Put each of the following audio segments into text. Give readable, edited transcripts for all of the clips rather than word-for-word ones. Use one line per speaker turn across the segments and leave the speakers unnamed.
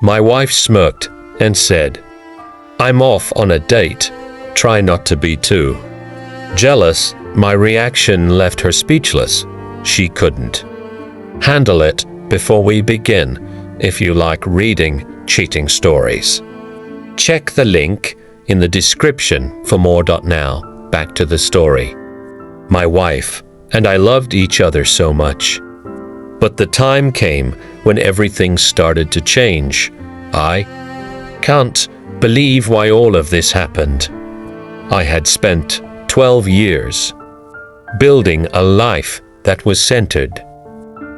My wife smirked and said, "I'm off on a date. Try not to be too." Jealous, my reaction left her speechless. She couldn't handle it. Before we begin, if you like reading cheating stories, check the link in the description for more. Now, back to the story. My wife and I loved each other so much. But the time came when everything started to change. I can't believe why all of this happened. I had spent 12 years building a life that was centered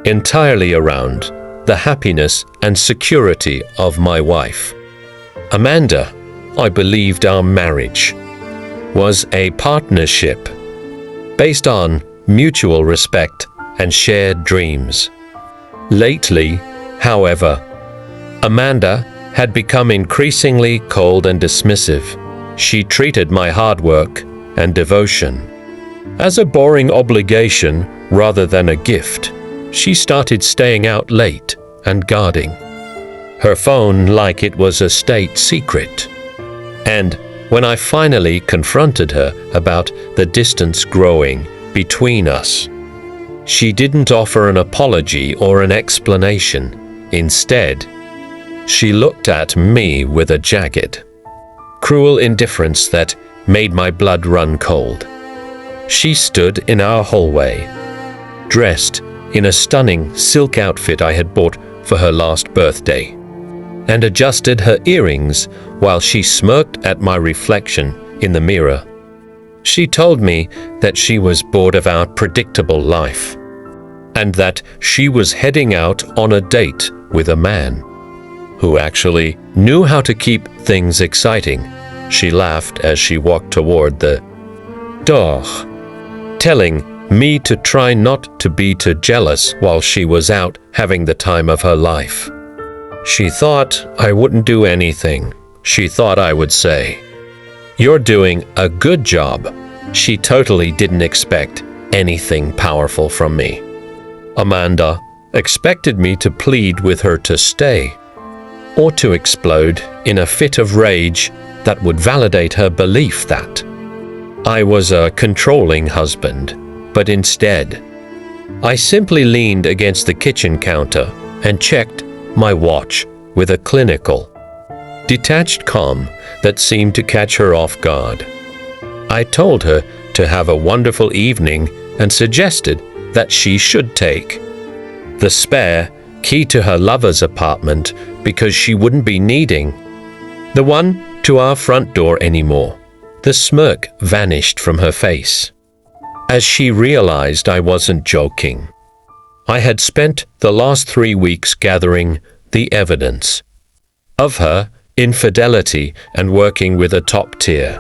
entirely around the happiness and security of my wife, Amanda. I believed our marriage was a partnership based on mutual respect and shared dreams. Lately, however, Amanda had become increasingly cold and dismissive. She treated my hard work and devotion as a boring obligation rather than a gift. She started staying out late and guarding her phone like it was a state secret. And when I finally confronted her about the distance growing between us, she didn't offer an apology or an explanation. Instead, she looked at me with a jagged, cruel indifference that made my blood run cold. She stood in our hallway, dressed in a stunning silk outfit I had bought for her last birthday, and adjusted her earrings while she smirked at my reflection in the mirror. She told me that she was bored of our predictable life, and that she was heading out on a date with a man who actually knew how to keep things exciting. She laughed as she walked toward the door, telling me to try not to be too jealous while she was out having the time of her life. She thought I wouldn't do anything. She thought I would say, "You're doing a good job." She totally didn't expect anything powerful from me. Amanda expected me to plead with her to stay, or to explode in a fit of rage that would validate her belief that I was a controlling husband. But instead, I simply leaned against the kitchen counter and checked my watch with a clinical, detached calm that seemed to catch her off guard. I told her to have a wonderful evening and suggested that she should take the spare key to her lover's apartment because she wouldn't be needing the one to our front door anymore. The smirk vanished from her face as she realized I wasn't joking. I had spent the last 3 weeks gathering the evidence of her infidelity and working with a top-tier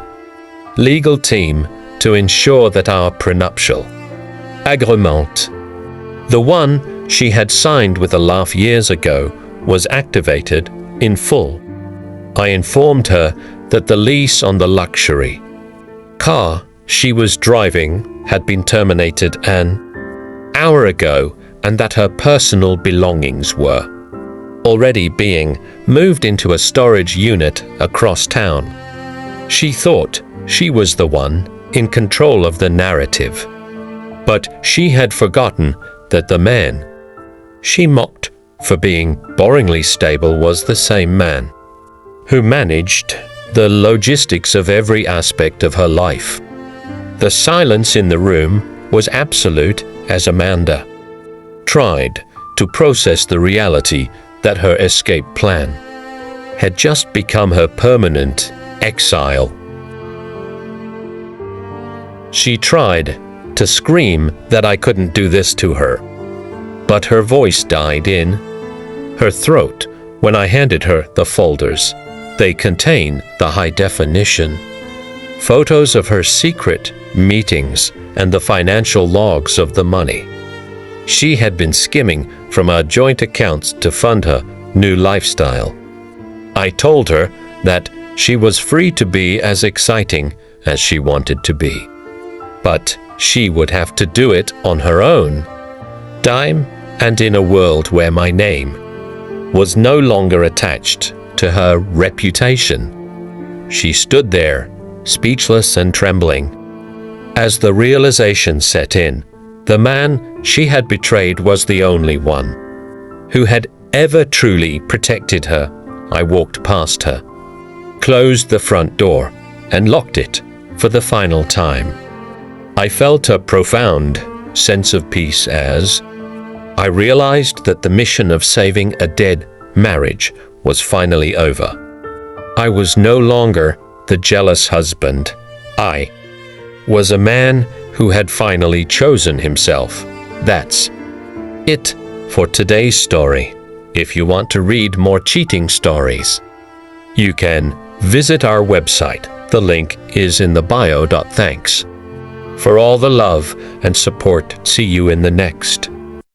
legal team to ensure that our prenuptial agreement, the one she had signed with a laugh years ago, was activated in full. I informed her that the lease on the luxury car she was driving had been terminated an hour ago, and that her personal belongings were already being moved into a storage unit across town. She thought she was the one in control of the narrative, but she had forgotten that the man she mocked for being boringly stable was the same man who managed the logistics of every aspect of her life. The silence in the room was absolute as Amanda tried to process the reality that her escape plan had just become her permanent exile. She tried to scream that I couldn't do this to her, but her voice died in her throat when I handed her the folders. They contain the high-definition photos of her secret meetings and the financial logs of the money she had been skimming from our joint accounts to fund her new lifestyle. I told her that she was free to be as exciting as she wanted to be, but she would have to do it on her own dime and in a world where my name was no longer attached to her reputation. She stood there, speechless and trembling. As the realization set in, the man she had betrayed was the only one who had ever truly protected her. I walked past her, closed the front door, and locked it for the final time. I felt a profound sense of peace as I realized that the mission of saving a dead marriage was finally over. I was no longer the jealous husband. I was a man who had finally chosen himself. That's it for today's story. If you want to read more cheating stories, you can visit our website. The link is in the bio. Thanks for all the love and support. See you in the next